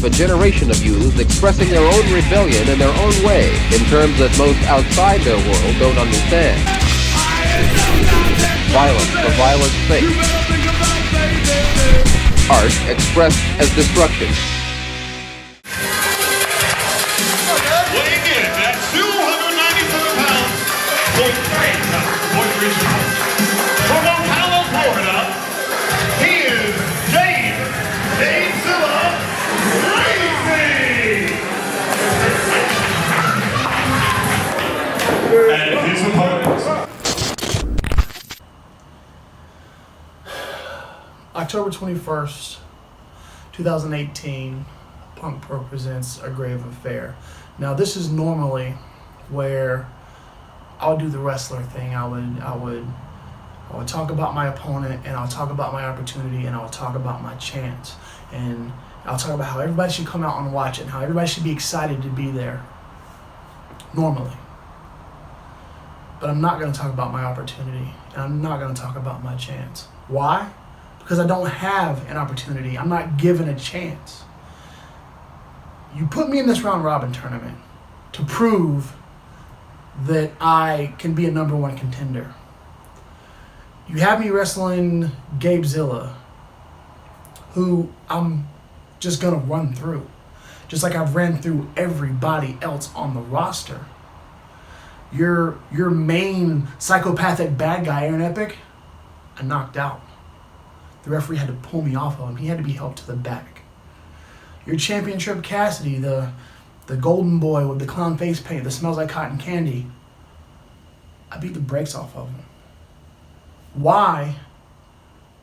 a generation of youths expressing their own rebellion in their own way, in terms that most outside their world don't understand. Violence for violence sake. Art expressed as destruction. Weighing in at 297 pounds, from Ocala, Florida, he is Gabezilla and his opponent. October 21st, 2018, Punk Pro presents A Grave Affair. Now, this is normally where I would do the wrestler thing. I would talk about my opponent, and I'll talk about my opportunity, and I'll talk about my chance, and I'll talk about how everybody should come out and watch it, and how everybody should be excited to be there. Normally. But I'm not going to talk about my opportunity, and I'm not going to talk about my chance. Why? Because I don't have an opportunity. I'm not given a chance. You put me in this round robin tournament to prove that I can be a number one contender. You have me wrestling Gabezilla, who I'm just gonna run through, just like I've ran through everybody else on the roster. Your main psychopathic bad guy, Aaron Epic, I knocked out. The referee had to pull me off of him. He had to be helped to the back. Your champion Trip Cassidy, the golden boy with the clown face paint that smells like cotton candy, I beat the brakes off of him. Why,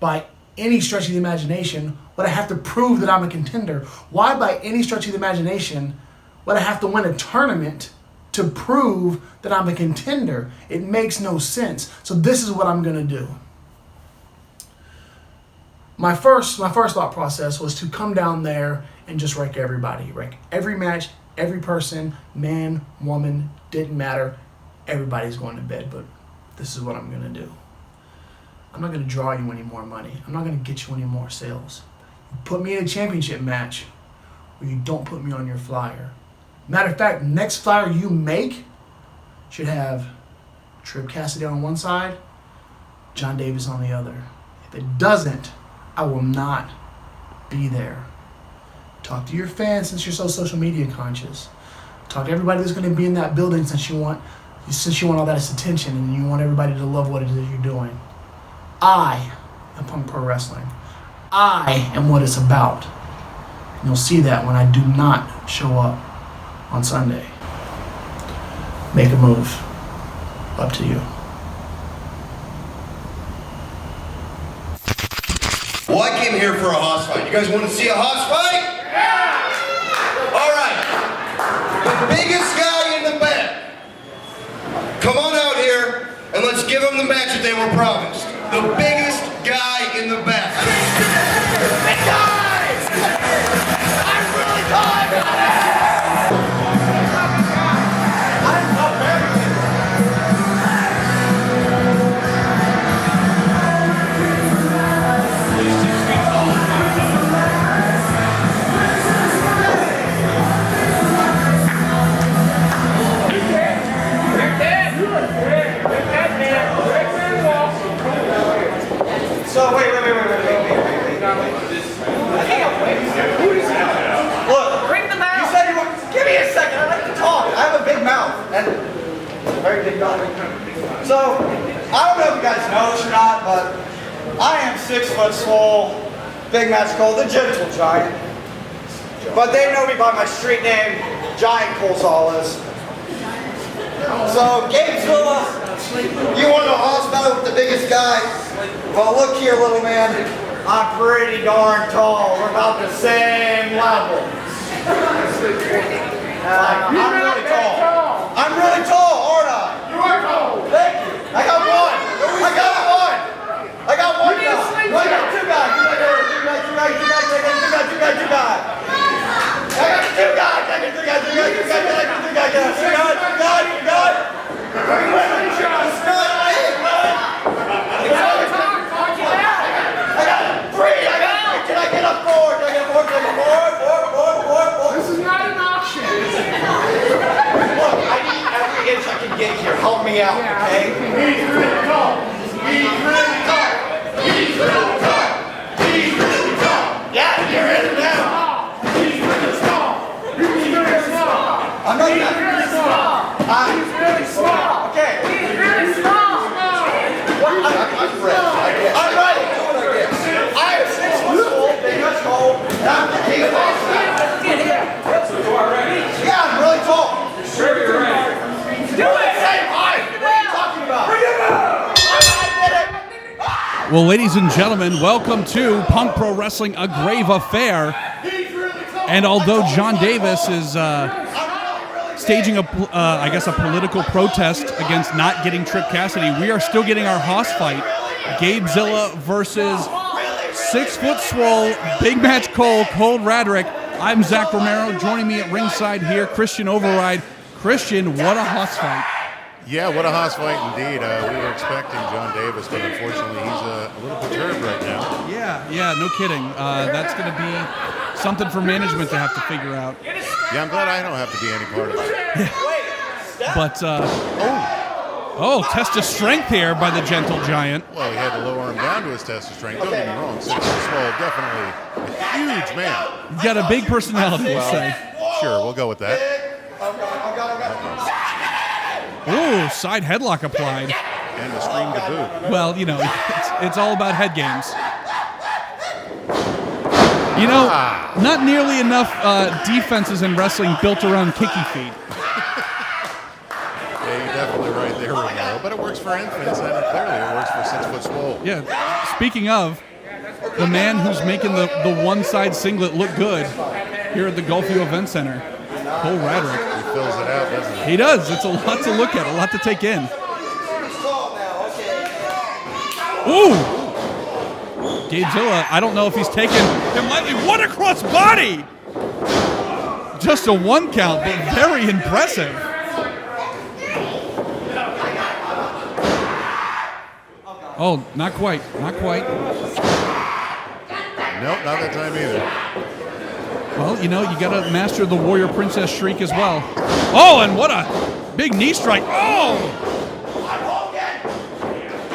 by any stretch of the imagination, would I have to prove that I'm a contender? Why, by any stretch of the imagination, would I have to win a tournament to prove that I'm a contender? It makes no sense. So this is what I'm gonna do. My first thought process was to come down there and just wreck everybody. Wreck every match, every person, man, woman, didn't matter. Everybody's going to bed, but this is what I'm gonna do. I'm not gonna draw you any more money. I'm not gonna get you any more sales. You put me in a championship match, or you don't put me on your flyer. Matter of fact, next flyer you make should have Trip Cassidy on one side, John Davis on the other. If it doesn't, I will not be there. Talk to your fans since you're so social media conscious. Talk to everybody that's going to be in that building since you want all that attention and you want everybody to love what it is you're doing. I am Punk Pro Wrestling. I am what it's about. And you'll see that when I do not show up on Sunday. Make a move. Up to you. Well, I came here for a hoss fight. You guys want to see a hoss fight? Yeah! All right. The biggest guy in the back. Come on out here and let's give them the match that they were promised. The biggest guy in the back. Big guys! I'm really tired of it! So wait. I can't wait. Look, bring them out. You said you want. Give me a second. I like to talk. I have a big mouth and a very big body. So I don't know if you guys know this or not, but I am 6 foot swole, Big Matt Skull, the gentle giant. But they know me by my street name, Giant Gonzalez. So Gabezilla, you want a hoss battle with the biggest guy? Well, look here, little man. I'm pretty darn tall. We're about the same level. I'm really tall. I'm really tall, aren't I? You are tall. Thank you. I got one. I got one. I got one guy. I got two guys. Two guys. I got two guys. Can I get a four? help me out, okay? He's really tall. He's really tall. He's really tall. He's really tall. Yeah, you're in it now. He's really small. He's really small. I'm not He's really small. He's really small. Okay. He's really small. I'm ready. I'm ready. I am 6 foot tall, big as gold, and I'm the king of all time. Yeah, I'm really tall. Sure you're right. Do it! Same height! What are you talking about? I did it! Well, ladies and gentlemen, welcome to Punk Pro Wrestling, a grave affair. And although John Davis is staging I guess a political protest against not getting Trip Cassidy, we are still getting our hoss fight. Gabezilla versus 6 foot swole, big match Cold Radrick. I'm Zach Romero. Joining me at ringside here, Christian Override. Christian, what a hoss fight. Yeah, what a hoss fight indeed. We were expecting John Davis, but unfortunately he's a little perturbed right now. Yeah, no kidding. That's going to be something for management to have to figure out. Yeah, I'm glad I don't have to be any part of it. But, test of strength here by the gentle giant. Well, he had to lower him down to his test of strength. Don't get me wrong, 6 foot swole, definitely a huge man. You got a big personality, we'll say. Sure, we'll go with that. Ooh, side headlock applied. And the scream to boot. Well, you know, it's all about head games. You know, not nearly enough defenses in wrestling built around kicky feet. Yeah, you're definitely right there, Romero. But it works for infants, and clearly it works for 6 foot swole. Yeah, speaking of, the man who's making the one-side singlet look good here at the Gulfview Event Center, Cole Radrick. He fills it out, doesn't he? He does. It's a lot to look at, a lot to take in. Ooh! Gabezilla, I don't know if he's taking him lightly. What a cross body! Just a 1 count, but very impressive. Oh, not quite. Nope, not that time either. Well, you know, you got to master the Warrior Princess Shriek as well. Oh, and what a big knee strike. Oh!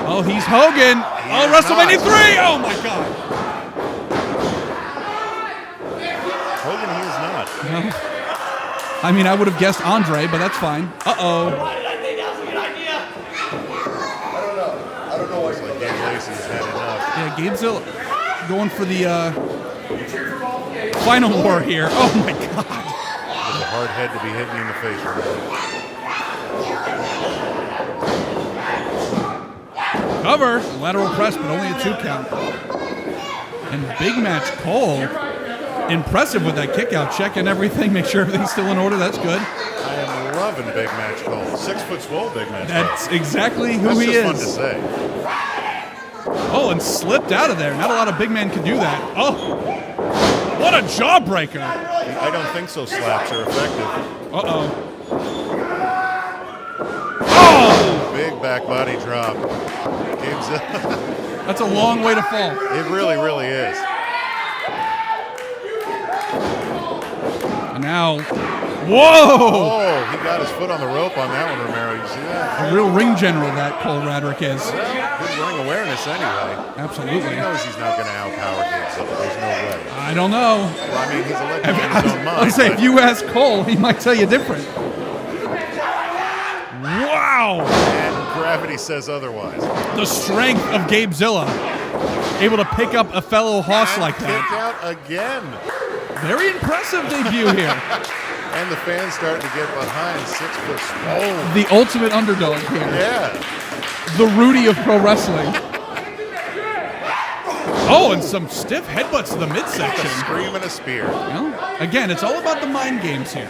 Oh, he's Hogan. Oh, WrestleMania 3. Oh, my God. Hogan, he is not. No. I mean, I would have guessed Andre, but that's fine. Uh-oh. I don't know why. It's like Gabe Lacey's had enough. Yeah, Gabezilla going for the final war here. Oh, my God. It's a hard head to be hitting you in the face right now. Cover, lateral press, but only a 2 count. And big match Cole, impressive with that kick out, checking everything, make sure everything's still in order. That's good. I am loving big match Cole. 6 foot swole, big match Cole. That's exactly who That's he just is. fun to say. Oh, and slipped out of there. Not a lot of big men can do that. Oh, what a jawbreaker. I don't think so. Slaps are effective. Uh-oh. Oh! Big back body drop. That's a long way to fall. It really, really is. And now, whoa! Oh, he got his foot on the rope on that one, Romero. You see that? A real ring general that Cole Radrick is. Good ring awareness anyway. Absolutely. He knows he's not going to outpower Gabezilla. There's no way. I don't know. Well, I mean, he's a legend in his own mind. I'd say if you ask Cole, he might tell you different. Wow! And gravity says otherwise. The strength of Gabezilla. Able to pick up a fellow hoss And like that. kick out again. Very impressive debut here. And the fans starting to get behind 6 foot swole. The ultimate underdog here. Yeah. The Rudy of pro wrestling. Oh, and some stiff headbutts to the midsection. Scream and a spear. Well, again, it's all about the mind games here.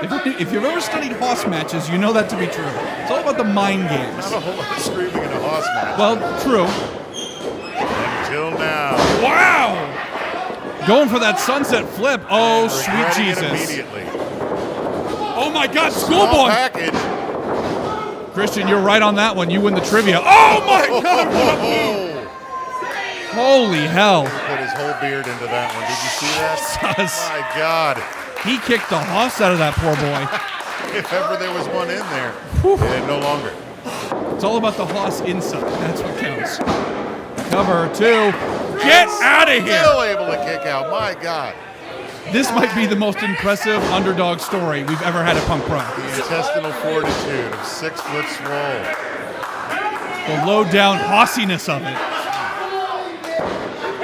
If you've ever studied hoss matches, you know that to be true. It's all about the mind games. Not a whole lot of screaming in a hoss match. Well, true. Until now. Wow! Going for that sunset flip. Oh, sweet Regretting it Jesus. immediately. Oh, my God, Small schoolboy. package. Christian, you're right on that one. You win the trivia. Oh, my God, what a move. Holy hell. Put his whole beard into that one. Did you see that? Jesus. My God. He kicked the hoss out of that poor boy. If ever there was one in there, and no longer. It's all about the Haas inside. That's what counts. Cover 2. Get out of here. Still able to kick out. My God. This might be the most impressive underdog story we've ever had at Punk Pro. The intestinal fortitude of 6 foot swole. The low-down hossiness of it.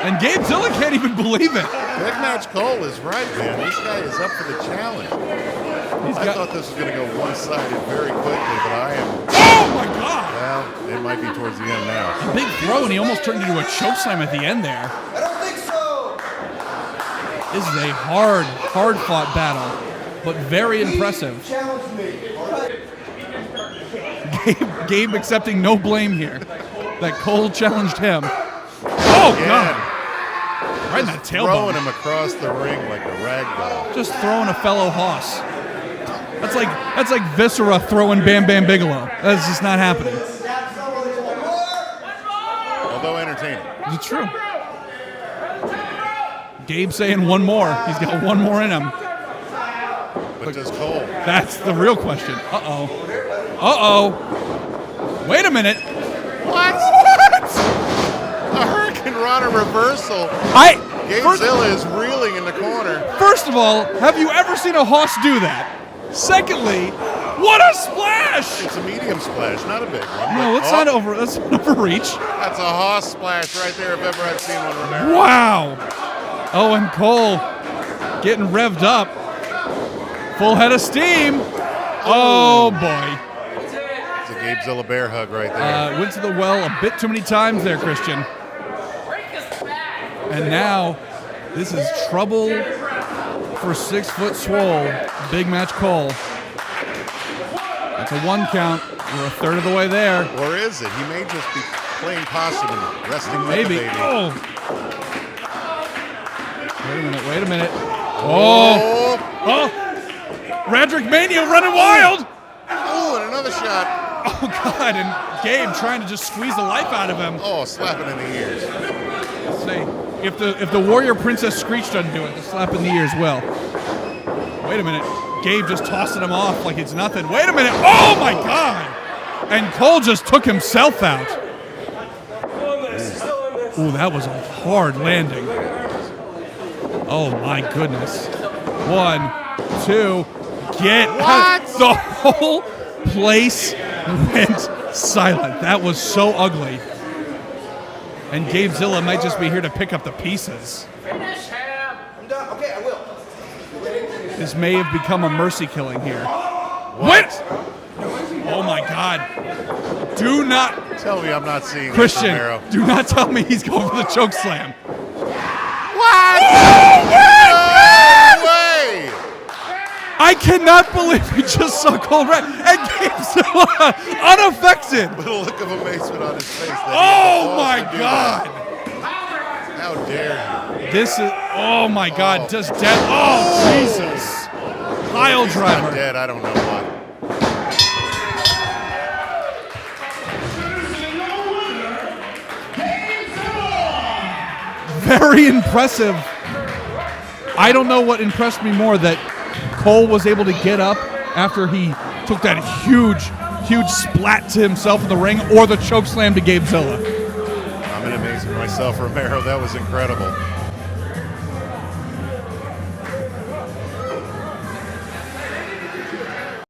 And Gabezilla can't even believe it. Big Match Cole is right, man. This guy is up for the challenge. I thought this was going to go one-sided very quickly, but I am... Oh, my God! Well, it might be towards the end now. A big throw, and he almost turned into a chokeslam at the end there. I don't think so. This is a hard-fought battle, but very impressive. Challenge me. All right. Gabe accepting no blame here. That Cole challenged him. Oh, God! Right in that tailbone. Throwing him across the ring like a rag doll. Just throwing a fellow Haas. That's like Viscera throwing Bam Bam Bigelow. That's just not happening. Although entertaining. It's true. Gabe saying one more. He's got one more in him. But does Cole? That's the real question. Uh-oh. Uh-oh. Wait a minute. What? A Hurricane Rana reversal. Gabezilla is reeling in the corner. First of all, have you ever seen a Haas do that? Secondly, what a splash! It's a medium splash, not a big one. No, let's not overreach. That's a Haas splash right there if ever I've seen one, Romero. Wow. Oh, and Cole getting revved up. Full head of steam. Oh, boy. It's a Gabezilla bear hug right there. Went to the well a bit too many times there, Christian. And now, this is trouble for 6 foot swole, Big Match Cole. That's a 1 count. We're a third of the way there. Or is it? He may just be playing possum and resting with Maybe. the baby. Oh. Wait a minute. Oh. Radrick Mania running wild. Oh, and another shot. Oh, God. And Gabe trying to just squeeze the life out of him. Oh, slapping in the ears. Say, if the Warrior Princess Screech doesn't do it, the slap in the ears will. Wait a minute. Gabe just tossing him off like it's nothing. Wait a minute. Oh, my God. And Cole just took himself out. Ooh, that was a hard landing. Oh, my goodness. 1, 2, get out. The whole place went silent. That was so ugly. And Gabezilla might just be here to pick up the pieces. Finish him. I'm done. Okay, I will. This may have become a mercy killing here. What? Oh, my God. Do not. Tell me I'm not seeing Christian, this, Romero. do not tell me he's going for the choke slam. What? No way! I cannot believe we just saw Cole Red and Gabezilla unaffected. With a look of amazement on his face. Oh, my God. How dare you? This is, oh, my God, just dead. Oh, Jesus. Pile He's driver. not dead, I don't know what. Very impressive. I don't know what impressed me more, that Cole was able to get up after he took that huge splat to himself in the ring, or the choke slam to Gabezilla. I'm in amazement myself, Romero. That was incredible.